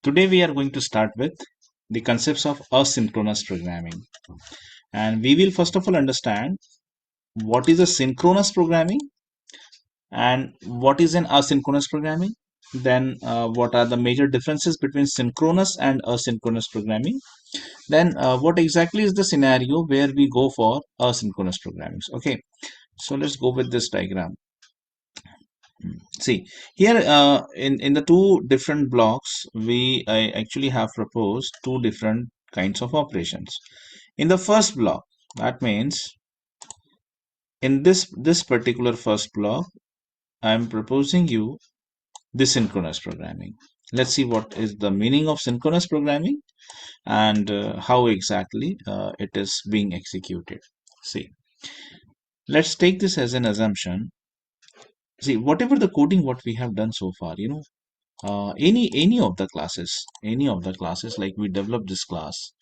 Today we are going to start with the concepts of asynchronous programming. And we will first of all understand what is a synchronous programming and what is an asynchronous programming. Then what are the major differences between synchronous and asynchronous programming. Then what exactly is the scenario where we go for asynchronous programming. Okay, so let's go with this diagram. See here in the two different blocks, I actually have proposed two different kinds of operations. In the first block, that means in this particular first block, I am proposing you the synchronous programming. Let's see what is the meaning of synchronous programming and how exactly it is being executed. See, let's take this as an assumption. See, whatever the coding what we have done so far, any of the classes, like we developed this class,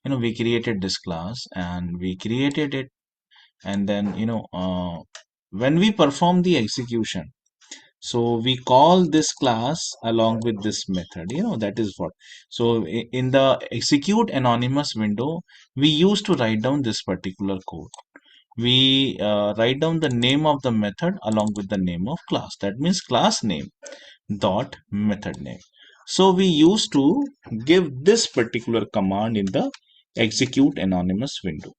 we created this class and we created it, and then when we perform the execution, so we call this class along with this method, that is what. So in the execute anonymous window, we used to write down this particular code. We write down the name of the method along with the name of class. That means class name dot method name. So we used to give this particular command in the execute anonymous window.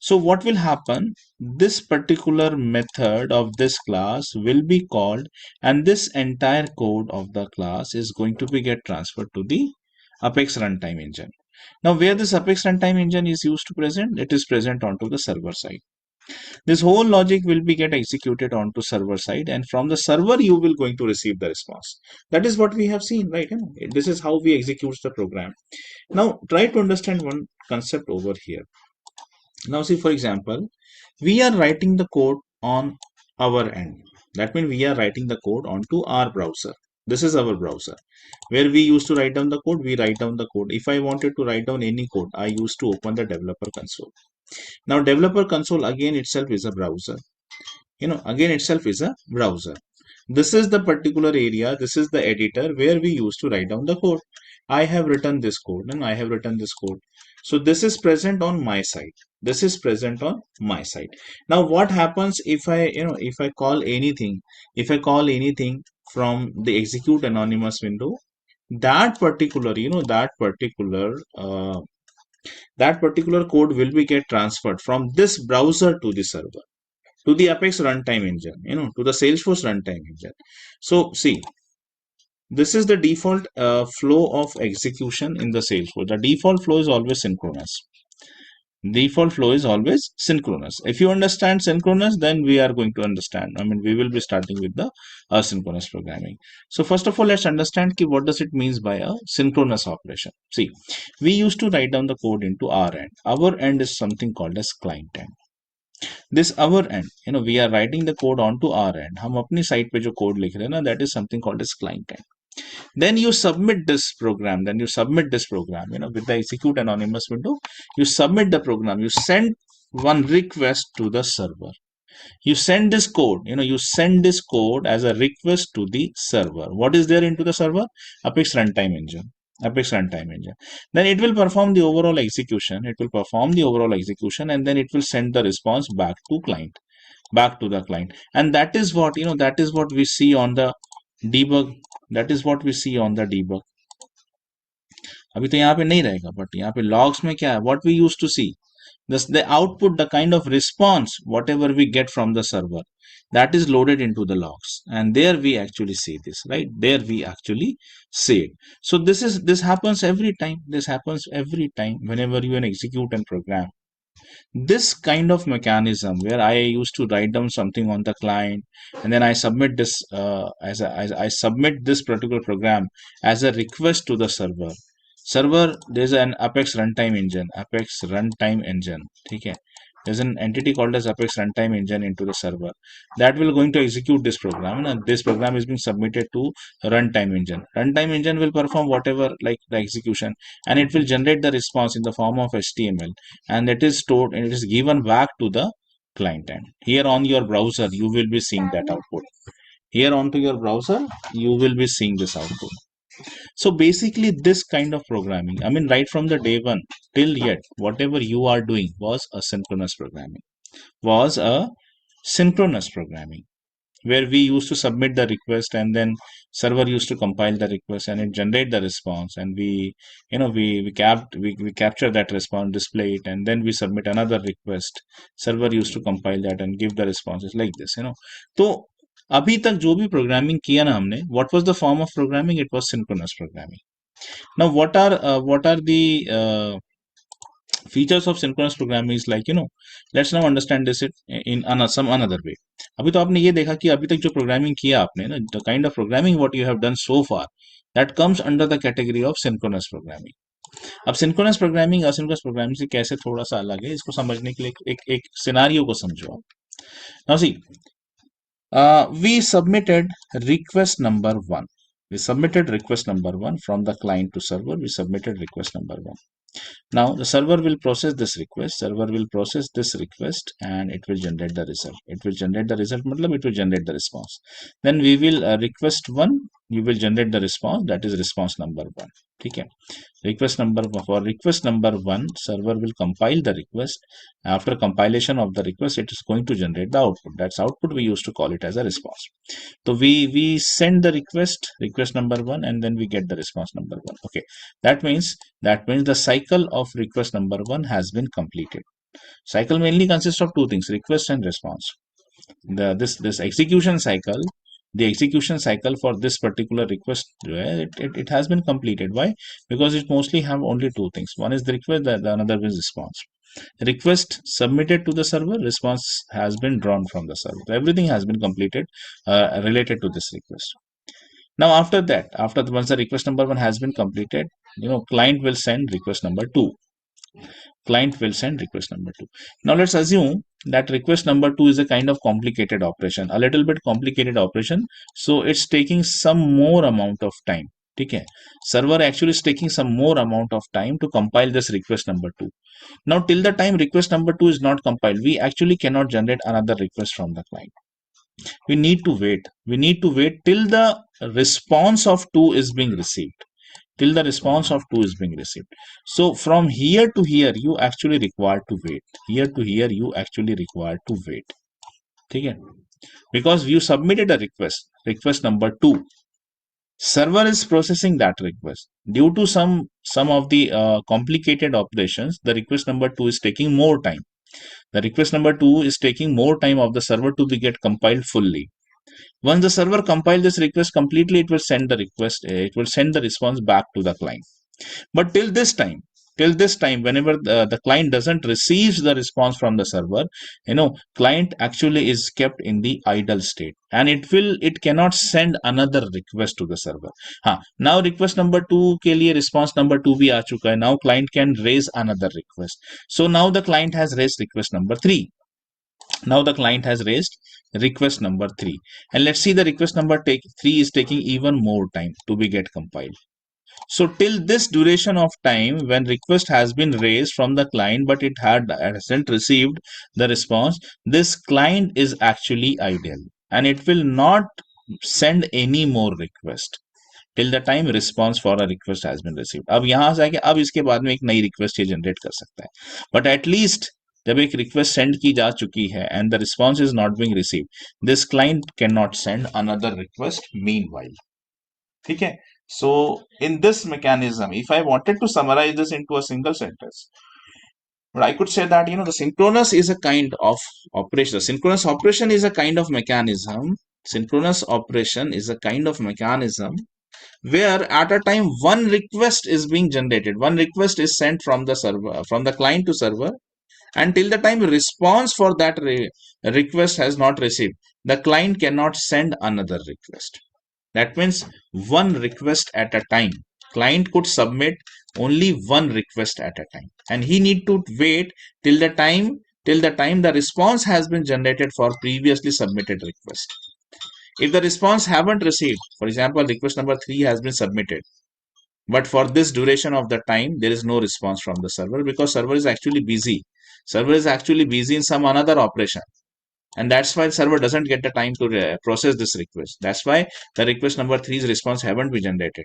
So what will happen? This particular method of this class will be called, and this entire code of the class is going to be get transferred to the Apex runtime engine. Now where this Apex runtime engine is used to present, it is present onto the server side. This whole logic will be get executed onto server side, and from the server you will going to receive the response. That is what we have seen, right? This is how we execute the program. Now try to understand one concept over here. Now see, for example, we are writing the code on our end. That means we are writing the code onto our browser. This is our browser where we used to write down the code. We write down the code. If I wanted to write down any code, I used to open the developer console. Now developer console again itself is a browser. Again itself is a browser. This is the particular area, this is the editor where we used to write down the code. I have written this code and I have written this code. So this is present on my side. This is present on my side. Now what happens if I call anything, from the execute anonymous window, that particular, that particular code will be get transferred from this browser to the server, to the Apex runtime engine, to the Salesforce runtime engine. So see, this is the default flow of execution in the Salesforce. The default flow is always synchronous. Default flow is always synchronous. If you understand synchronous, then we are going to understand. We will be starting with the asynchronous programming. So first of all, let's understand what does it means by a synchronous operation. See, we used to write down the code into our end. Our end is something called as client end. This our end, we are writing the code onto our end. हम अपनी site पे जो code लिख रहे हैं ना, that is something called as client end. Then you submit this program. With the execute anonymous window, you submit the program. You send one request to the server. You send this code. You send this code as a request to the server. What is there into the server? Apex runtime engine. Then it will perform the overall execution. And then it will send the response back to the client. And that is what we see on the debug. अभी तो यहाँ पे नहीं रहेगा, but यहाँ पे logs में क्या है? What we used to see, the output, the kind of response, whatever we get from the server, that is loaded into the logs, and there we actually see this, right? There we actually see it. So this happens every time. Whenever you execute and program. This kind of mechanism where I used to write down something on the client, and then I submit this I submit this particular program as a request to the server. There's an Apex runtime engine. Okay, there's an entity called as Apex runtime engine into the server that will going to execute this program, and this program is being submitted to runtime engine will perform whatever, like the execution, and it will generate the response in the form of HTML, and it is stored and it is given back to the client end. Here on your browser you will be seeing that output. Here onto your browser you will be seeing this output. So basically this kind of programming, I mean right from the day one till yet, whatever you are doing was asynchronous programming, was a synchronous programming, where we used to submit the request and then server used to compile the request and it generate the response, and we capture that response, display it, and then we submit another request. Server used to compile that and give the responses like this. तो अभी तक जो भी programming किया ना हमने, what was the form of programming? It was synchronous programming. Now what are the features of synchronous programming is like, let's now understand this in some another way. अभी तो आपने ये देखा कि अभी तक जो प्रोग्रामिंग किया आपने ना, the kind of programming what you have done so far, that comes under the category of synchronous programming. अब synchronous programming asynchronous programming से कैसे थोड़ा सा अलग है, इसको समझने के लिए एक सिनारियो को समझो आप. Now see, we submitted request number one. We submitted request number one from the client to server. We submitted request number one. Now the server will process this request. Server will process this request and it will generate the result. It will generate the result. मतलब it will generate the response. Then we will request one. You will generate the response. That is response number one. ठीक है. Request number one, server will compile the request. After compilation of the request, it is going to generate the output. That's output. We used to call it as a response. So we send the request number one, and then we get the response number one. Okay, that means the cycle of request number one has been completed. Cycle mainly consists of two things: request and response. This execution cycle, the execution cycle for this particular request, it has been completed. Why? Because it mostly have only two things. One is the request, the another is response. Request submitted to the server, response has been drawn from the server. Everything has been completed related to this request. Now after that, once the request number one has been completed, client will send request number two. Client will send request number two. Now let's assume that request number two is a kind of complicated operation, a little bit complicated operation. So it's taking some more amount of time. Okay, server actually is taking some more amount of time to compile this request number two. Now till the time request number two is not compiled, we actually cannot generate another request from the client. We need to wait. We need to wait till the response of two is being received. Till the response of two is being received. So from here to here, you actually require to wait. Here to here, you actually require to wait. Okay? Because you submitted a request number two. Server is processing that request. Due to some of the complicated operations, the request number two is taking more time. The request number two is taking more time of the server to be get compiled fully. Once the server compile this request completely, it will send the request, it will send the response back to the client. But till this time, whenever the client doesn't receive the response from the server, client actually is kept in the idle state, and it cannot send another request to the server. Now request number two के लिए response number two भी आ चुका है. Now client can raise another request. So now the client has raised request number three. Now the client has raised request number three, and let's see the request number three is taking even more time to be get compiled. So till this duration of time, when request has been raised from the client, but it hasn't received the response, this client is actually idle and it will not send any more request till the time response for a request has been received. अब यहाँ से आके अब इसके बाद में एक नई request ये generate कर सकता है. But at least जब एक request send की जा चुकी है and the response is not being received, this client cannot send another request meanwhile. ठीक है? So in this mechanism, if I wanted to summarize this into a single sentence, but I could say that the synchronous is a kind of operation. The synchronous operation is a kind of mechanism. Synchronous operation is a kind of mechanism where at a time one request is being generated. One request is sent from the server, from the client to server, until the time response for that request has not received, the client cannot send another request. That means one request at a time. Client could submit only one request at a time, and he need to wait till the time the response has been generated for previously submitted request. If the response haven't received, for example, request number 3 has been submitted, but for this duration of the time there is no response from the server because server is actually busy. Server is actually busy in some another operation. And that's why the server doesn't get the time to process this request. That's why the request number 3's response haven't been generated.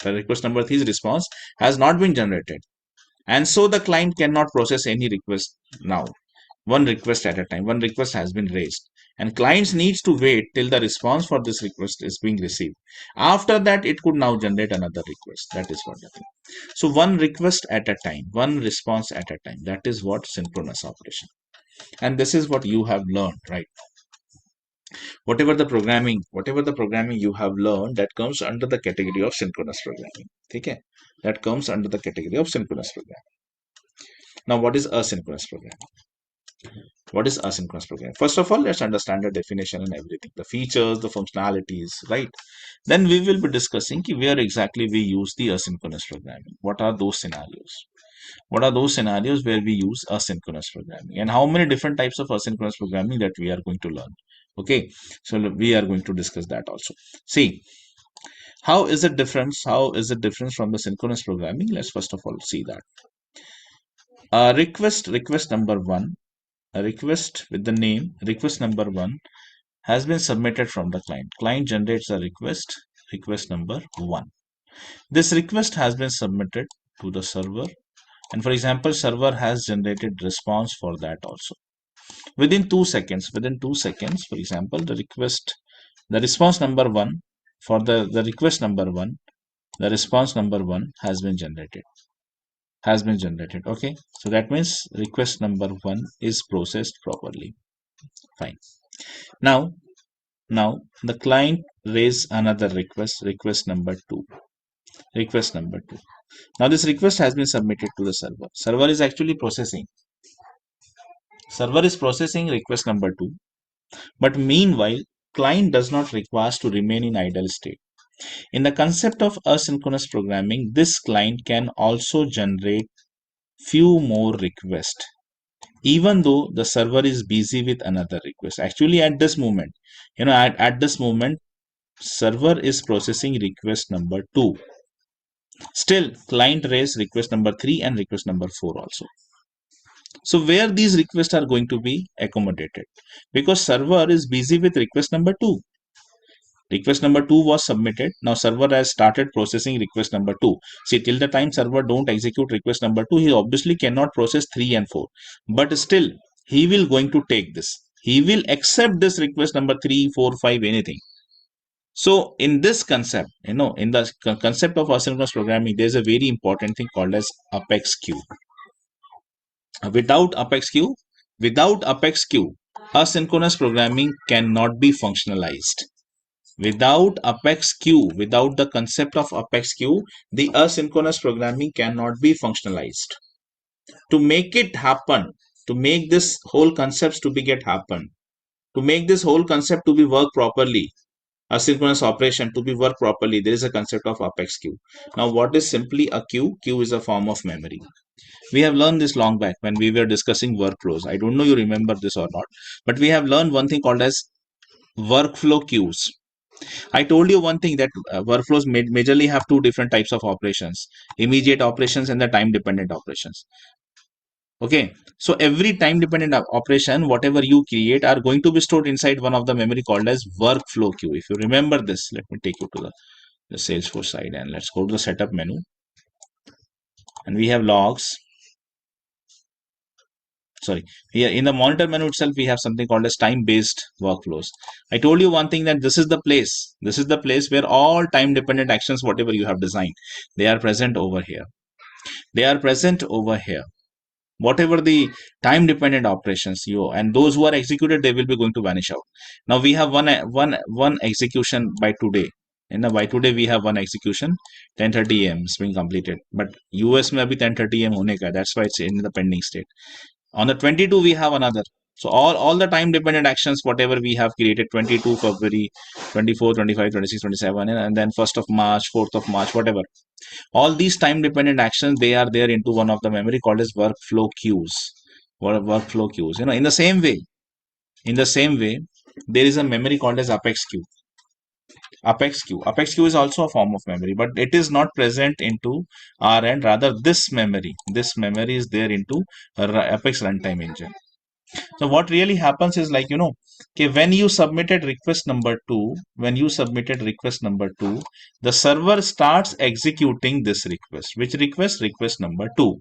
The request number 3's response has not been generated. And so the client cannot process any request now. One request at a time. One request has been raised. And clients needs to wait till the response for this request is being received. After that, it could now generate another request. That is what the thing. So one request at a time, one response at a time. That is what synchronous operation. And this is what you have learned, right? Whatever the programming you have learned, that comes under the category of synchronous programming. Okay? That comes under the category of synchronous programming. Now, what is asynchronous programming? What is asynchronous programming? First of all, let's understand the definition and everything, the features, the functionalities, right? Then we will be discussing where exactly we use the asynchronous programming. What are those scenarios? What are those scenarios where we use asynchronous programming, and how many different types of asynchronous programming that we are going to learn? Okay, so we are going to discuss that also. See, how is it different? How is it different from the synchronous programming? Let's first of all see that. Request number one, a request with the name request number one has been submitted from the client. Client generates a request number one. This request has been submitted to the server, and for example, server has generated response for that also. Within 2 seconds, for example, the response number one for the request number one, the response number one has been generated. Okay, so that means request number one is processed properly. Fine. Now the client raise another request number two. Now this request has been submitted to the server. Server is processing request number two. But meanwhile, client does not require to remain in idle state. In the concept of asynchronous programming, this client can also generate few more requests, even though the server is busy with another request. Actually, at this moment, at this moment, server is processing request number 2. Still, client raised request number 3 and request number 4 also. So where these requests are going to be accommodated? Because server is busy with request number 2. Request number 2 was submitted. Now server has started processing request number 2. See, till the time server don't execute request number 2, he obviously cannot process 3 and 4. But still, he will going to take this. He will accept this request number 3, 4, 5, anything. So in this concept, in the concept of asynchronous programming, there's a very important thing called as apex queue. Without apex queue, asynchronous programming cannot be functionalized. Without apex queue, without the concept of apex queue, the asynchronous programming cannot be functionalized. To make it happen, to make this whole concept to make this whole concept to be work properly, asynchronous operation to be work properly, there is a concept of apex queue. Now, what is simply a queue? Queue is a form of memory. We have learned this long back when we were discussing workflows. I don't know you remember this or not, but we have learned one thing called as workflow queues. I told you one thing that workflows majorly have two different types of operations: immediate operations and the time dependent operations. Okay, so every time dependent operation, whatever you create, are going to be stored inside one of the memory called as workflow queue. If you remember this, let me take you to the Salesforce side and let's go to the setup menu. And we have logs. Sorry, here in the monitor menu itself, we have something called as time-based workflows. I told you one thing, that this is the place where all time-dependent actions, whatever you have designed, they are present over here. Whatever the time-dependent operations and those who are executed, they will be going to vanish out. Now we have one execution by today. By today we have one execution, 10:30 a.m. is being completed. But US may be 10:30 a.m. hone ka. That's why it's in the pending state. On the 22, we have another. So all the time dependent actions, whatever we have created, 22 February, 24, 25, 26, 27, and then 1st of March, 4th of March, whatever. All these time dependent actions, they are there into one of the memory called as workflow queues. Workflow queues. In the same way, there is a memory called as apex queue. Apex queue is also a form of memory, but it is not present into R, and rather this memory is there into Apex runtime engine. So what really happens is like, okay, when you submitted request number two, the server starts executing this request. Which request? Request number two.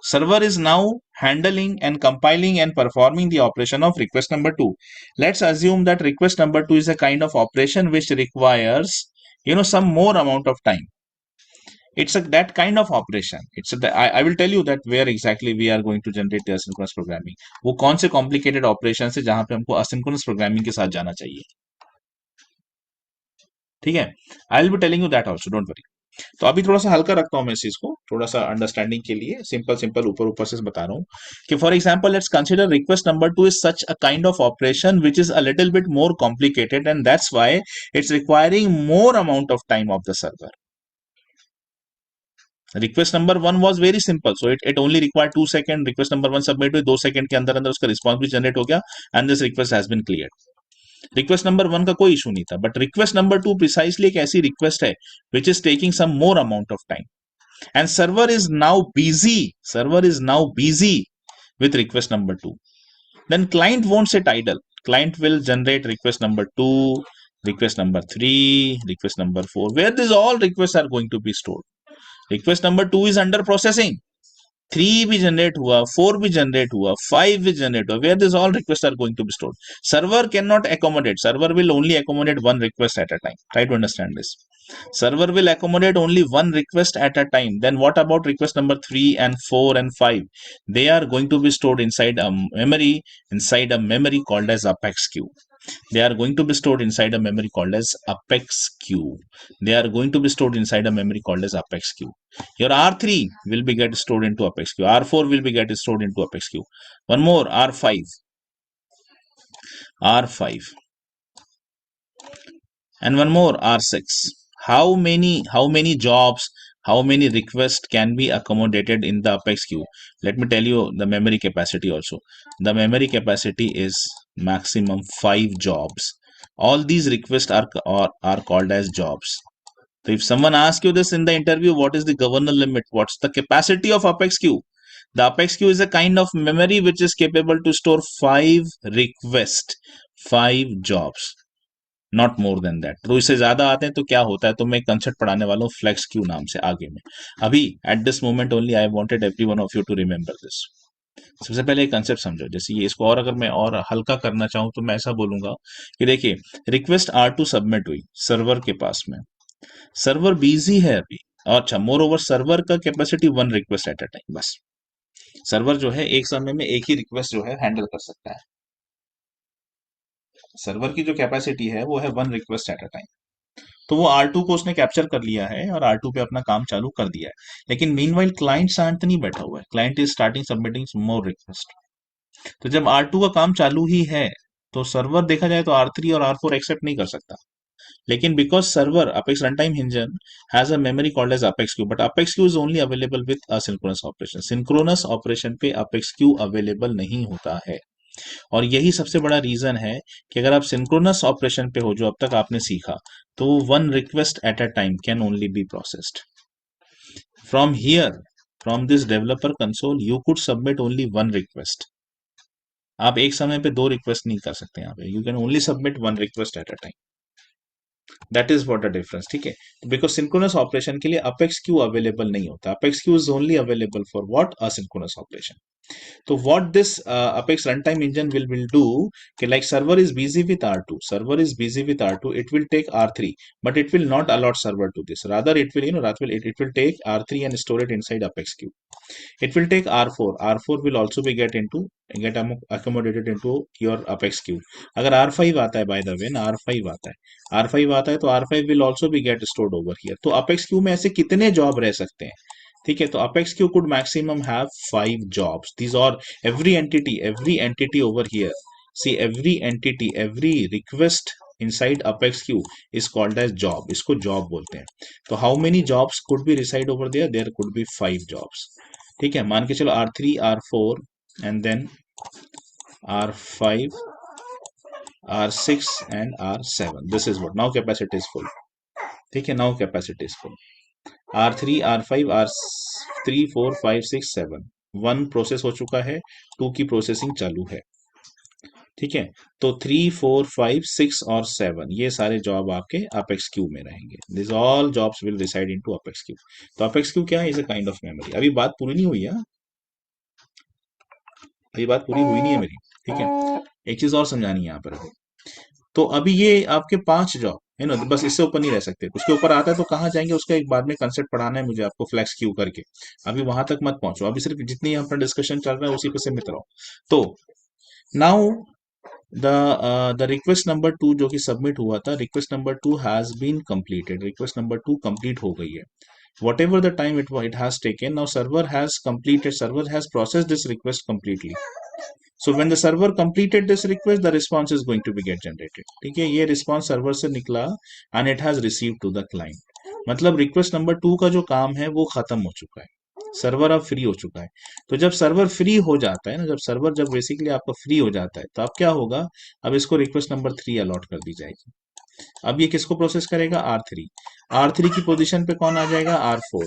Server is now handling and compiling and performing the operation of request number two. Let's assume that request number two is a kind of operation which requires, some more amount of time. It's that kind of operation. I will tell you that where exactly we are going to generate the asynchronous programming. वो कौन से complicated operation है जहां पे हमको asynchronous programming के साथ जाना चाहिए. ठीक है, I will be telling you that also, don't worry. तो अभी थोड़ा सा हल्का रखता हूं मैं इस चीज को, थोड़ा सा अंडरस्टैंडिंग के लिए सिंपल सिंपल ऊपर ऊपर से बता रहा हूं कि for example let's consider request number two is such a kind of operation which is a little bit more complicated and that's why it's requiring more amount of time of the server. Request number one was very simple, so it only require 2 second. Request number one submit हुई, 2 second के अंदर अंदर उसका response भी generate हो गया and this request has been clear. Request number one का कोई इशू नहीं था, but request number two precisely एक ऐसी रिक्वेस्ट है which is taking some more amount of time and server is now busy with request number 2. Then client won't sit idle. Client will generate request number 2, request number 3, request number 4, where these all requests are going to be stored. Request number 2 is under processing. 3 भी generate हुआ, 4 भी generate हुआ, 5 भी generate हुआ, where these all requests are going to be stored. Server cannot accommodate. Server will only accommodate one request at a time. Try to understand this. Server will accommodate only one request at a time. Then what about request number 3 and 4 and 5? They are going to be stored inside a memory called as apex queue. They are going to be stored inside a memory called as apex queue. They are going to be stored inside a memory called as apex queue. Your R3 will be get stored into apex queue. R4 will be get stored into apex queue. One more, R5. R5. And one more, R6. How many jobs, how many requests can be accommodated in the apex queue? Let me tell you the memory capacity also. The memory capacity is maximum 5 jobs. All these requests are called as jobs. So if someone asks you this in the interview, what is the governor limit? What's the capacity of apex queue? The apex queue is a kind of memory which is capable to store 5 requests, 5 jobs. Not more than that. तो इससे ज्यादा आते हैं तो क्या होता है, तो मैं कंसेप्ट पढ़ाने वाला हूँ फ्लेक्स क्यू नाम से आगे में. अभी at this moment only I wanted everyone of you to remember this. सबसे पहले एक कंसेप्ट समझो. जैसे ये इसको और अगर मैं और हल्का करना चाहूँ तो मैं ऐसा बोलूंगा कि देखिए रिक्वेस्ट R2 सबमिट हुई सर्वर के पास में, सर्वर बिजी है अभी. अच्छा, मोर ओवर सर्वर का capacity 1 request at a time. बस सर्वर जो है एक समय में एक ही रिक्वेस्ट जो है हैंडल कर सकता है. सर्वर की जो कैपेसिटी है वो है 1 रिक्वेस्ट एट अ टाइम. तो वो R2 को उसने कैप्चर कर लिया है और R2 पे अपना काम चालू कर दिया है. लेकिन मीनवाइल क्लाइंट शांत नहीं बैठा हुआ है. Client is starting submitting more request. तो जब R2 का काम चालू ही है तो सर्वर देखा जाए तो R3 और R4 एक्सेप्ट नहीं कर सकता. लेकिन because server apex run time engine has a memory called as apex queue, but apex queue is only available with asynchronous operation. Synchronous operation पे अपेक्स क्यू अवेलेबल नहीं होता है. और यही सबसे बड़ा रीजन है कि अगर आप सिंक्रोनस ऑपरेशन पे हो जो अब तक आपने सीखा, तो 1 request at a time can only be processed. From here, from this developer console you could submit only 1 request. आप एक समय पे 2 रिक्वेस्ट नहीं कर सकते. यहाँ पे you can only submit 1 request at a time. That is what the difference. ठीक है, बिकॉज सिंक्रोनस ऑपरेशन के लिए अपेक्स क्यू अवेलेबल नहीं होता. Apex queue is only available for what, asynchronous operation. So what this Apex runtime engine will do, okay, like server is busy with R2, it will take R3, but it will not allot server to this. Rather it will, it will take R3 and store it inside Apex queue. It will take R4 will also be get accommodated into your Apex queue. अगर R5 आता है, by the way ना, R5 आता है तो R5 will also be get stored over here. तो Apex queue में ऐसे कितने जॉब रह सकते हैं? ठीक है, तो apex queue could maximum have 5 jobs. These are every entity over here. See, every request inside apex queue is called as job. इसको job बोलते हैं. तो how many jobs could be reside over there? There could be 5 jobs. ठीक है, मान के चलो R3, R4 and then R5, R6 and R7. This is what now capacity is full. ठीक है, now capacity is full. R3, R5, R3, 4, 5, 6, 7. 1 process हो चुका है, 2 की प्रोसेसिंग चालू है। ठीक है, तो 3 4 5 6 और 7 ये सारे जॉब आपके अपेक्स क्यू में रहेंगे। This all jobs will reside into apex queue. तो अपेक्स क्यू क्या है? Is a kind of memory. अभी बात पूरी नहीं हुई है, अभी बात पूरी हुई नहीं है मेरी। ठीक है, एक चीज और समझानी है यहाँ पर अभी। तो अभी ये आपके 5 जॉब है ना, बस इससे ऊपर नहीं रह सकते। उसके ऊपर आता है तो कहाँ जाएंगे, उसका एक बाद में कंसेप्ट पढ़ाना है मुझे आपको फ्लेक्स क्यू करके। अभी वहां तक मत पहुंचो, अभी सिर्फ जितनी अपना डिस्कशन चल रहा है उसी पे सीमित रहो। तो नाउ द रिक्वेस्ट नंबर 2 जो कि सबमिट हुआ था, request number 2 has been completed. Request number 2 complete हो गई है। whatever the time it has taken, now server has processed this request completely. So when the server completed this request, the response is going to be get generated. ठीक है, ये response server से निकला and it has received to the client. मतलब request number 2 का जो काम है वो खत्म हो चुका है, सर्वर अब फ्री हो चुका है। तो जब सर्वर फ्री हो जाता है ना, जब बेसिकली आपका फ्री हो जाता है, तो अब क्या होगा, अब इसको रिक्वेस्ट नंबर 3 अलॉट कर दी जाएगी। अब ये किसको प्रोसेस करेगा? R3। R3 की पोजीशन पे कौन आ जाएगा? R4।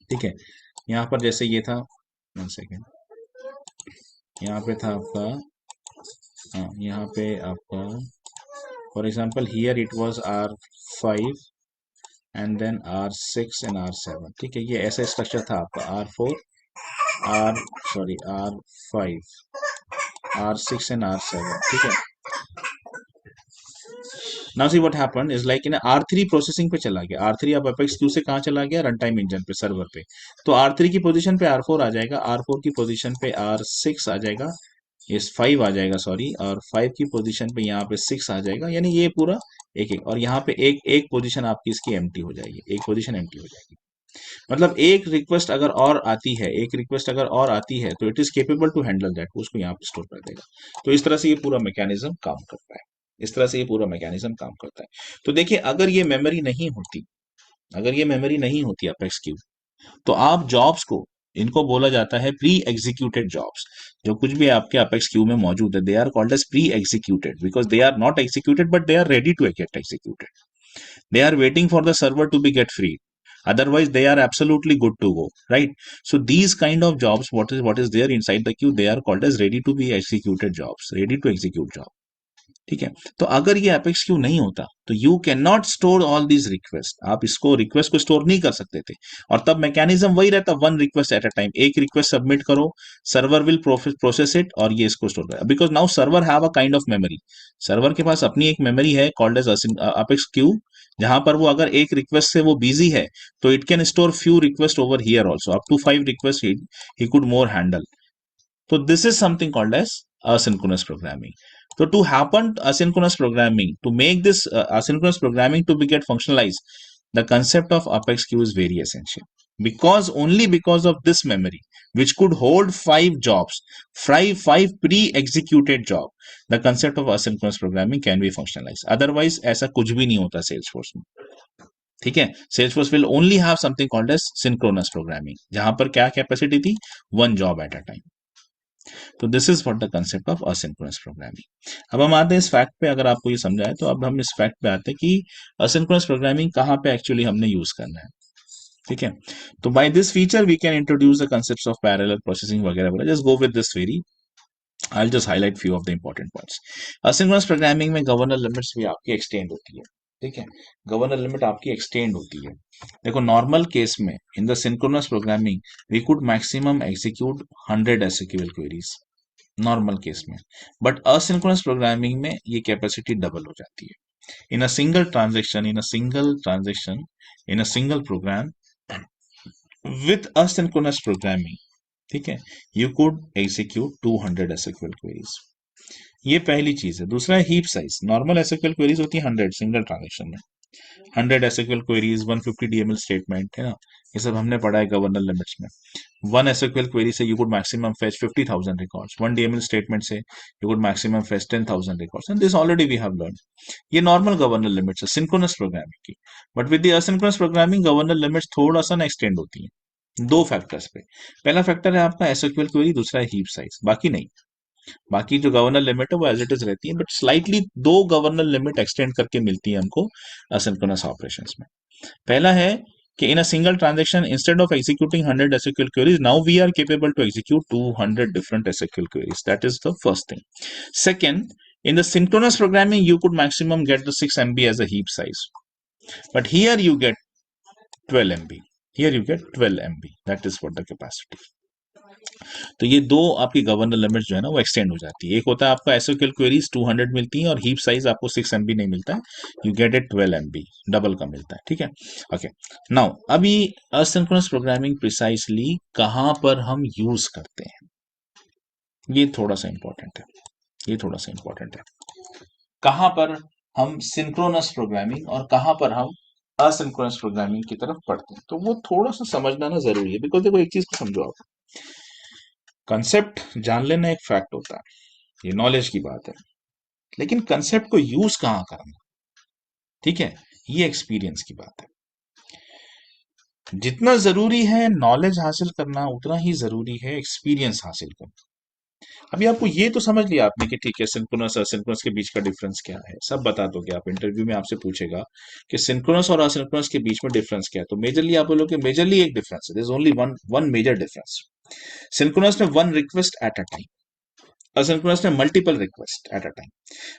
ठीक है, यहाँ पर जैसे ये था, 1 सेकेंड, यहाँ पे था आपका, हाँ यहाँ पे आपका for example here it was R5 and then R6 and R7। ठीक है, ये ऐसा स्ट्रक्चर था आपका, R4 are sorry R5 R6 and R7। ठीक है, now see what happened is like in R3 processing पे चला गया। R3 अब अपेक्स क्यू से कहाँ चला गया? रन टाइम इंजन पे, सर्वर पे। तो R3 की पोजीशन पे R4 आ जाएगा, R4 की पोजीशन पे R6 आ जाएगा, इस 5 आ जाएगा सॉरी, और 5 की पोजीशन पे यहाँ पे 6 आ जाएगा। यानी ये पूरा एक एक, और यहाँ पे एक एक पोजीशन आपकी इसकी एम्प्टी हो जाएगी, एक पोजीशन एम्प्टी हो जाएगी। मतलब एक रिक्वेस्ट अगर और आती है, एक रिक्वेस्ट अगर और आती है, तो it is capable to handle that, उसको यहाँ पे स्टोर कर देगा। तो इस तरह से ये पूरा मैकेनिज्म काम करता है, इस तरह से ये पूरा मैकेनिज्म काम करता है। तो देखिए, अगर ये मेमोरी नहीं होती, अगर ये मेमोरी नहीं होती अपेक्स क्यू, तो आप जॉब्स को, इनको बोला जाता है प्री एग्जीक्यूटेड जॉब्स। जो कुछ भी आपके अपेक्स क्यू में मौजूद है, they are called as pre executed because they are not executed but they are ready to get executed. They are waiting for the server to be get free, otherwise they are absolutely good to go, right? So these kind of jobs, what is there inside the queue, they are called as ready to be executed jobs, ready to execute job। ठीक है, तो अगर ये apex Q नहीं होता, तो you can not store all these request. आप इसको रिक्वेस्ट को स्टोर नहीं कर सकते थे, और तब मैकेनिज्म वही रहता, 1 रिक्वेस्ट एट अ टाइम। एक रिक्वेस्ट सबमिट करो, सर्वर विल प्रोसेस इट और ये इसको स्टोर करेगा, because now server have a kind of memory. Server के पास अपनी एक मेमोरी है कॉल्ड एज अपेक्स क्यू, जहां पर वो अगर एक रिक्वेस्ट से वो बिजी है, तो it can store few request over here also, up to 5 request ही could more handle. So this is something called as asynchronous programming. So to happen asynchronous programming, to make this asynchronous programming to be get functionalized, the concept of Apex Queue is very essential. Because only because of this memory, which could hold 5 jobs, five pre-executed job, the concept of asynchronous programming can be functionalized. Otherwise, ऐसा कुछ भी नहीं होता Salesforce में। ठीक है, Salesforce will only have something called as synchronous programming, जहां पर क्या कैपेसिटी थी? 1 job at a time। तो this is what the concept of asynchronous programming. अब हम आते हैं इस फैक्ट पे, अगर आपको ये समझा है तो अब हम इस फैक्ट पे आते हैं कि असिंक्रोनस प्रोग्रामिंग कहाँ पे एक्चुअली हमने यूज करना है। ठीक है, तो by this feature we can introduce the concepts of parallel processing वगैरह वगैरह। Just go with this theory, I will just highlight few of the important points. Asynchronous programming में गवर्नर लिमिट्स भी आपकी एक्सटेंड होती है। ठीक है, गवर्नर लिमिट आपकी एक्सटेंड होती है। देखो, नॉर्मल केस में in the synchronous programming we could maximum execute 100 SQL queries normal case में, बट असिंक्रोनस प्रोग्रामिंग में ये कैपेसिटी डबल हो जाती है। In a single transaction, in a single program with asynchronous programming, ठीक है, you could execute 200 SQL queries. ये पहली चीज है। दूसरा है heap size. Normal SQL queries होती है 100 सिंगल ट्रांजेक्शन में, 100 एसक्यूएल क्वेरीज, 150 डीएमएल स्टेटमेंट, है ना, ये सब हमने पढ़ा है गवर्नर लिमिट्स में। 1 एसक्यूएल क्वेरी से you could maximum fetch 50,000 records, 1 DML statement से you could maximum fetch 10,000 records, and this already we have learn. ये नॉर्मल गवर्नर लिमिट्स है सिंक्रोनस प्रोग्रामिंग की। But with the asynchronous programming governor limits थोड़ा सा ना extend होती है, 2 factors पे। पहला फैक्टर है आपका एसक्यूएल क्वेरी, दूसरा है हीप साइज, बाकी नहीं। बाकी जो गवर्नर लिमिट है वो एज इट इज रहती है, but slightly 2 governor limit extend करके मिलती है हमको असिंक्रोनस ऑपरेशंस में। पहला है कि in a single transaction, instead of executing 100 SQL queries, now we are capable to execute 200 different SQL queries. That is the first thing. Second, in the synchronous programming, you could maximum get the 6 MB as a heap size. But here you get 12 MB. Here you get 12 MB. That is what the capacity. तो ये दो आपकी governor limit जो है ना वो extend हो जाती है. एक होता है आपका एसक्यूएल क्वेरीज 200 मिलती है और हीप साइज आपको 6 MB नहीं मिलता है. You get it 12 MB, double का मिलता है. ठीक है. ओके. नाउ अभी असिंक्रोनस प्रोग्रामिंग प्रिसाइसली कहां पर हम यूज करते हैं, ये थोड़ा सा इंपॉर्टेंट है. ये थोड़ा सा इंपॉर्टेंट है. कहां पर हम सिंक्रोनस प्रोग्रामिंग और कहां पर हम असिंक्रोनस प्रोग्रामिंग की तरफ पढ़ते हैं, तो वो थोड़ा सा समझना ना जरूरी है. बिकॉज देखो एक चीज को समझो आप, कंसेप्ट जान लेना एक फैक्ट होता है, ये नॉलेज की बात है, लेकिन कंसेप्ट को यूज कहां करना, ठीक है, ये एक्सपीरियंस की बात है. जितना जरूरी है नॉलेज हासिल करना उतना ही जरूरी है एक्सपीरियंस हासिल करना. अभी आपको ये तो समझ लिया आपने कि ठीक है सिंक्रोनस और असिंक्रोनस के बीच का डिफरेंस क्या है, सब बता दोगे आप. इंटरव्यू में आपसे पूछेगा कि सिंक्रोनस और असिंक्रोनस के बीच में डिफरेंस क्या है, तो मेजरली आप बोलोगे मेजरली एक डिफरेंस है, there is only one major difference. Synchronous में one request at a time, asynchronous में multiple request at a time.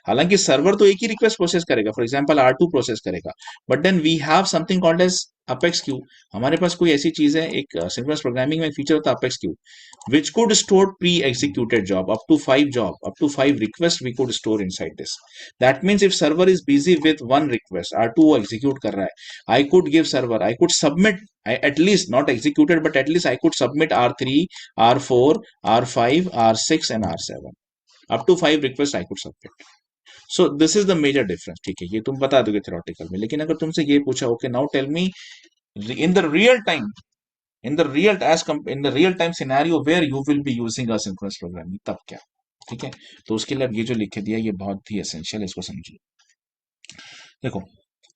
हालांकि सर्वर तो एक ही रिक्वेस्ट प्रोसेस करेगा, फॉर एग्जांपल R2 प्रोसेस करेगा, but then we have something called as apex queue. हमारे पास कोई ऐसी चीज है, एक सिंक्रोनस प्रोग्रामिंग में एक फीचर होता है apex Q, which could store pre-executed job up to 5 requests we could store inside this. That means if server is busy with one request, R2 वो execute कर रहा है, I could give server, I could submit, at least not executed but at least I could submit R3, R4, R5, R6 and R7. Up to 5 requests I could submit. So this is the major difference. ठीक है, ये तुम बता दोगे theoretical में, लेकिन अगर तुमसे ये पूछा okay now tell me in the real time, in the real time scenario where you will be using asynchronous programming, तब क्या. ठीक है, तो उसके लिए अब ये जो लिखे दिया ये बहुत ही एसेंशियल है, इसको समझिए. देखो,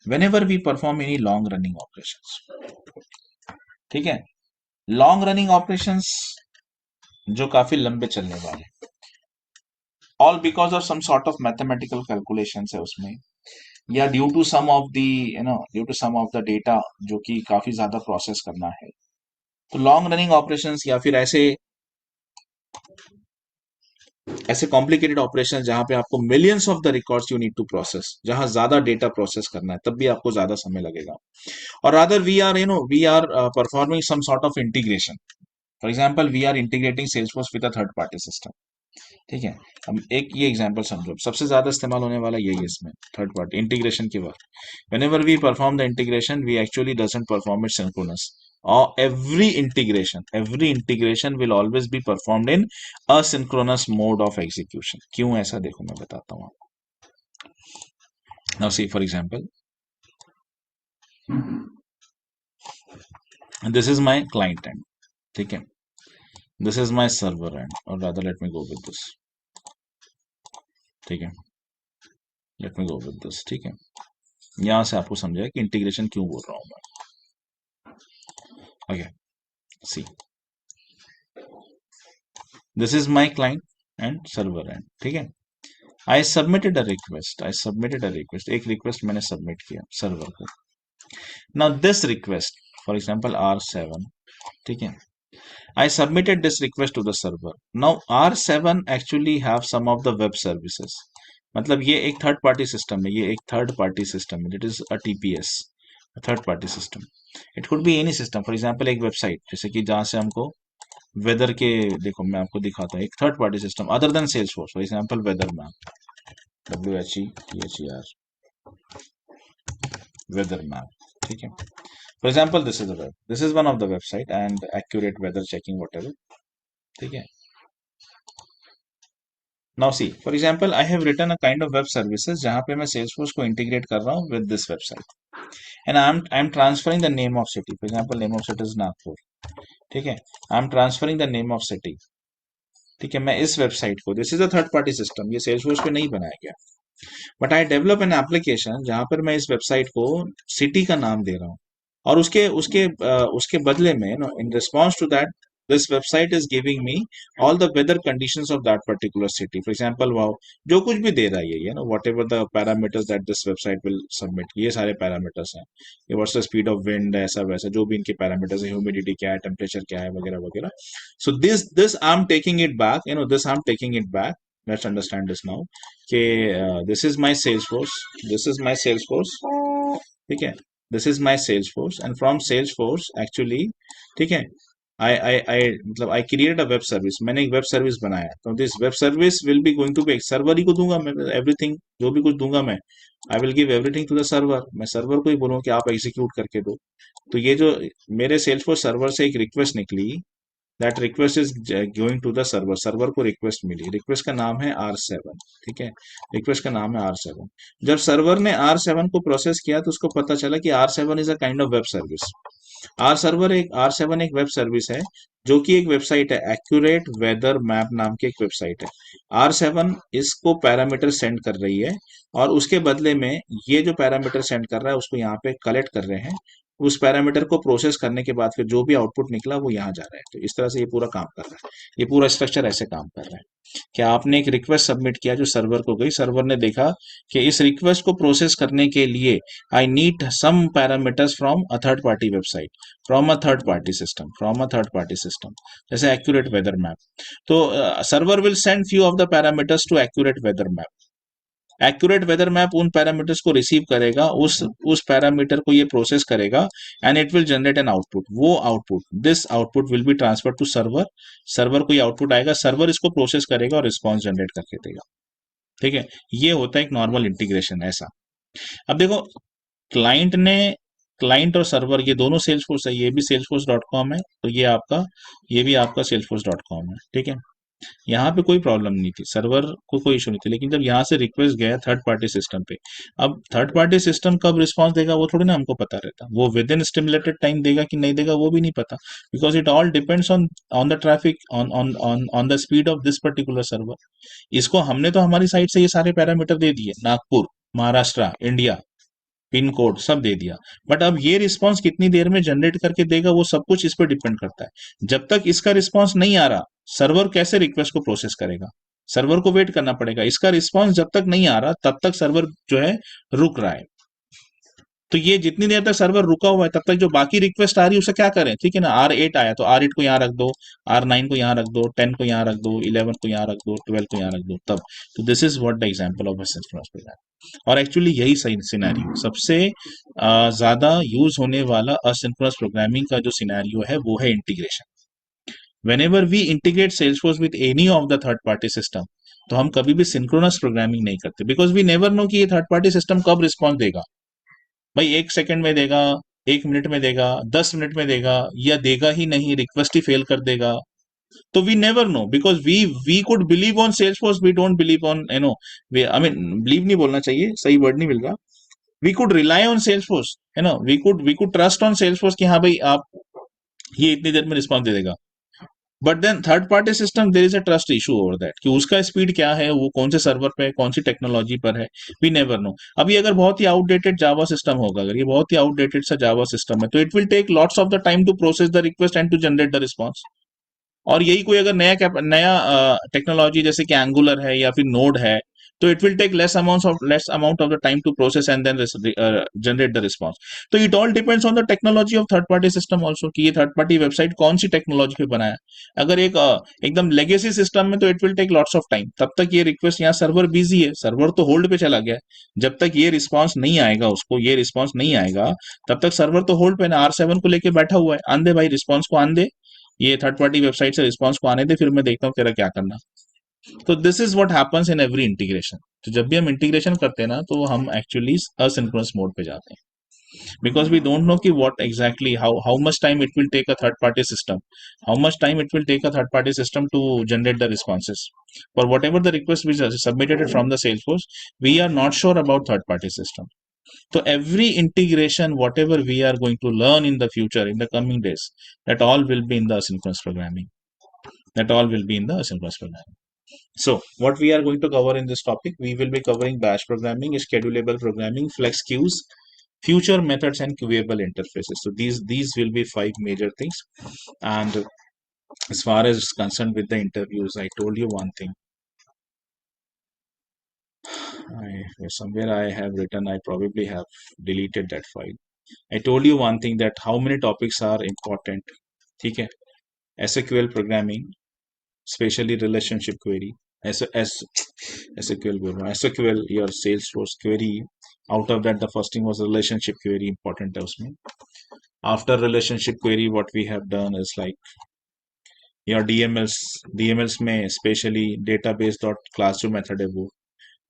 whenever we perform any long running operations, ठीक है, लॉन्ग रनिंग ऑपरेशंस जो काफी लंबे चलने वाले, all because of some sort of mathematical calculations है उसमें, या due to some of the due to some of the data जो कि काफी ज्यादा प्रोसेस करना है, तो लॉन्ग रनिंग ऑपरेशंस या फिर ऐसे कॉम्प्लिकेटेड ऑपरेशन जहां पे आपको millions of the records you need to process, जहां ज्यादा डेटा प्रोसेस करना है, तब भी आपको ज्यादा समय लगेगा. और rather we are performing some sort of integration. For example we are integrating Salesforce with a third party system. ठीक है, हम एक ये एग्जांपल समझो, सबसे ज्यादा इस्तेमाल होने वाला यही है इसमें, थर्ड पार्टी इंटीग्रेशन के बाद. whenever we perform the integration we actually doesn't perform it synchronous, or every integration will always be performed in asynchronous mode of execution. क्यों ऐसा, देखो मैं बताता हूँ आपको. now see for example this is my client end, ठीक है, this is my server end, or rather let me go with this. ठीक है, let me go with this. ठीक है, यहां से आपको समझाया कि इंटीग्रेशन क्यों बोल रहा हूं मैं. Okay, see, this is my client and server end. ठीक है, I submitted a request. एक request मैंने submit किया server को. Now this request, for example R7, ठीक है, I submitted this request to the server. Now R7 actually have some of the web services. मतलब ये एक थर्ड पार्टी सिस्टम है, ये एक थर्ड पार्टी सिस्टम है, it is a TPS, third party system. It could be any system, for example एक website जैसे कि जहां से हमको वेदर के, देखो मैं आपको दिखाता हूँ, एक third party system other than Salesforce, for example weather map, WHETHER, weather map. ठीक है, for example this is one of the website and accurate weather checking whatever. ठीक है, now see for example I have written a kind of web services जहां पे मैं Salesforce को integrate कर रहा हूँ with this website and I'm transferring the name of city. For example name of city is Nagpur. ठीक है, I'm transferring the name of city. ठीक है, मैं इस वेबसाइट को, this is a third party system, ये Salesforce पे नहीं बनाया गया, but I develop an application जहां पर मैं इस वेबसाइट को सिटी का नाम दे रहा हूँ, और उसके उसके उसके बदले में in response to that this website is giving me all the weather conditions of that particular city. For example, wow, जो कुछ भी दे रहा है ये ना, whatever the parameters that this website will submit, ये सारे parameters हैं, ये what's the speed of wind, ऐसा वैसा जो भी इनके parameters है, humidity क्या है, temperature क्या है, वगैरह वगैरह. So this I'm taking it back, this I'm taking it back. Let's understand this now. Okay, this is my Salesforce. This is my Salesforce. ठीक है, this is my Salesforce, and from Salesforce actually, ठीक है, I मतलब I created a web service. मैंने एक web service बनाया, तो this web service will be going to be, एक सर्वर ही को दूंगा मैं एवरीथिंग, जो भी कुछ दूंगा मैं, I will give everything to the server. मैं सर्वर को ही बोलूँ कि आप एग्जीक्यूट करके दो. तो ये जो मेरे सेल्सफोर्स सर्वर से एक रिक्वेस्ट निकली, that request is going to the server. Server को रिक्वेस्ट मिली, रिक्वेस्ट का नाम है R7. ठीक है, रिक्वेस्ट का नाम है R7. जब सर्वर ने R7 को प्रोसेस किया तो उसको पता चला कि R7 is a kind of web service. R7 एक वेब सर्विस है, जो कि एक वेबसाइट है, एक्यूरेट वेदर मैप नाम की एक वेबसाइट है. R7 इसको पैरामीटर सेंड कर रही है, और उसके बदले में ये जो पैरामीटर सेंड कर रहा है उसको यहाँ पे कलेक्ट कर रहे हैं. उस पैरामीटर को प्रोसेस करने के बाद फिर जो भी आउटपुट निकला वो यहाँ जा रहा है. तो इस तरह से ये पूरा काम कर रहा है, ये पूरा स्ट्रक्चर ऐसे काम कर रहा है. क्या आपने एक रिक्वेस्ट सबमिट किया जो सर्वर को गई, सर्वर ने देखा कि इस रिक्वेस्ट को प्रोसेस करने के लिए I need some parameters from a third party website, from a third party system, from a third party system, जैसे एक्यूरेट वेदर मैप. तो server will send few of the parameters to accurate weather map. Accurate weather map उन parameters को receive करेगा, उस parameter को ये process करेगा, and it will generate an output. वो output, this output will be transfer to server. Server को ये आउटपुट आएगा, सर्वर इसको प्रोसेस करेगा और रिस्पॉन्स जनरेट करके देगा. ठीक है, ये होता है एक नॉर्मल इंटीग्रेशन ऐसा. अब देखो, क्लाइंट ने, क्लाइंट और सर्वर ये दोनों सेल्सफोर्स है, ये भी salesforce.com है, तो ये भी आपका salesforce.com है. ठीक है, यहाँ पे कोई प्रॉब्लम नहीं थी, सर्वर को कोई इशू नहीं थी. लेकिन जब यहाँ से रिक्वेस्ट गया थर्ड पार्टी सिस्टम पे, अब थर्ड पार्टी सिस्टम कब रिस्पांस देगा वो थोड़ी ना हमको पता रहता. वो विद इन स्टिमुलेटेड टाइम देगा कि नहीं देगा वो भी नहीं पता, because it all depends on the traffic, on the speed of this particular server. इसको हमने तो हमारी साइड से ये सारे पैरामीटर दे दिए, Nagpur, Maharashtra, India, pin code सब दे दिया. बट अब ये रिस्पांस कितनी देर में जनरेट करके देगा वो सब कुछ इस पर डिपेंड करता है. जब तक इसका रिस्पांस नहीं आ रहा, सर्वर कैसे रिक्वेस्ट को प्रोसेस करेगा, सर्वर को वेट करना पड़ेगा. इसका रिस्पांस जब तक नहीं आ रहा तब तक सर्वर जो है रुक रहा है. तो ये जितनी देर तक सर्वर रुका हुआ है तब तक जो बाकी रिक्वेस्ट आ रही है उसे क्या करें. ठीक है ना, R8 आया तो R8 को यहाँ रख दो, R9 को यहाँ रख दो, 10 को यहाँ रख दो, 11 को यहाँ रख दो, 12 को यहाँ रख दो, तब. तो this is what the example of asynchronous programming. और एक्चुअली यही सही सिनेरियो, सबसे ज्यादा यूज होने वाला असिंक्रोनस प्रोग्रामिंग का जो सिनेरियो है वो है integration. Whenever we integrate Salesforce with any of the third party system, तो हम कभी भी सिंक्रोनस प्रोग्रामिंग नहीं करते, बिकॉज वी नेवर नो कि ये थर्ड पार्टी सिस्टम कब रिस्पॉन्स देगा. भाई 1 सेकंड में देगा, 1 मिनट में देगा, 10 मिनट में देगा, या देगा ही नहीं, रिक्वेस्ट ही फेल कर देगा. तो we never know, because we could believe on Salesforce, we don't believe on, I mean believe नहीं बोलना चाहिए, सही वर्ड नहीं मिल रहा. We could rely on Salesforce, we could trust on Salesforce कि हाँ भाई आप ये इतनी देर में रिस्पॉन्स दे देगा. But then third party system, there is a trust issue over that, कि उसका स्पीड क्या है, वो कौन से सर्वर पे है, कौन सी टेक्नोलॉजी पर है, वी नेवर नो. अभी अगर बहुत ही आउटडेटेड जावा सिस्टम होगा, अगर ये बहुत ही आउटडेटेड सा जावा सिस्टम है, तो it will take lots of the time to process the request and to generate the response. और यही कोई अगर नया टेक्नोलॉजी जैसे कि एंगुलर है या फिर नोड है, तो it will take less amount of the time to process and then generate the response. तो it all depends on the technology of third party system also, कि ये थर्ड पार्टी वेबसाइट कौन सी technology पे बनाया. अगर एक एकदम लेगेसी सिस्टम में, तो it will take lots of time, तब तक ये रिक्वेस्ट, यहाँ सर्वर बिजी है, सर्वर तो होल्ड पे चला गया है. जब तक ये रिस्पॉन्स नहीं आएगा, उसको ये रिस्पॉन्स नहीं आएगा, तब तक सर्वर तो होल्ड पे ना, R7 को लेके बैठा हुआ है, आन दे भाई रिस्पॉन्स को, आन दे, ये थर्ड पार्टी वेबसाइट से रिस्पांस को आने दे, फिर मैं देखता हूँ तेरा क्या करना. तो this is what happens in every integration. तो जब भी हम इंटीग्रेशन करते हैं ना, तो हम एक्चुअली असिंक्रोनस मोड पे जाते हैं, बिकॉज वी डोंट नो कि what exactly how much time it will take a third party system, how much time it will take a third party system to generate the responses for whatever the request which submitted from the Salesforce. We are not sure about third party system. So every integration, whatever we are going to learn in the future, in the coming days, that all will be in the asynchronous programming. That all will be in the asynchronous programming. So what we are going to cover in this topic, we will be covering bash programming, schedulable programming, flex queues, future methods, and queuable interfaces. So these will be 5 major things. And As far as concerned with the interviews, I told you one thing. Somewhere I have written, I probably have deleted that file. I told you one thing, that how many topics are important. Okay? SQL programming, especially relationship query. SQL, SQL, your Salesforce query. Out of that, the first thing was relationship query, important tells me. After relationship query, what we have done is like your DMLs में especially database dot classroom method है वो,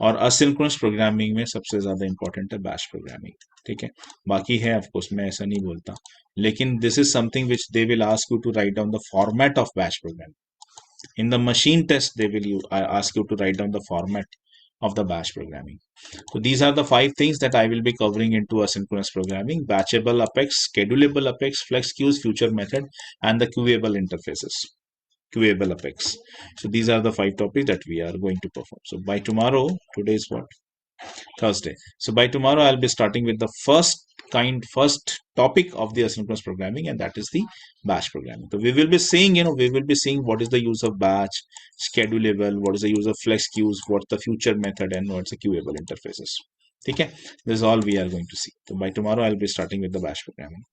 और asynchronous programming में सबसे ज़्यादा important है bash programming. ठीक है, बाकी है of course, मैं ऐसा नहीं बोलता, लेकिन this is something which they will ask you to write down the format of bash programming. In the machine test, they will ask you to write down the format of the bash programming. So these are the 5 things that I will be covering into asynchronous programming: batchable apex, schedulable apex, flex queues, future method, and the queuable interfaces. Queuable apex. So these are the 5 topics that we are going to perform. So by tomorrow, today is what? Thursday. So by tomorrow, I'll be starting with the first topic of the asynchronous programming, and that is the batch programming. So we will be seeing, we will be seeing what is the use of batch, schedulable, what is the use of flex queues, what's the future method, and what's the queuable interfaces. Okay, this is all we are going to see. So by tomorrow, I'll be starting with the batch programming.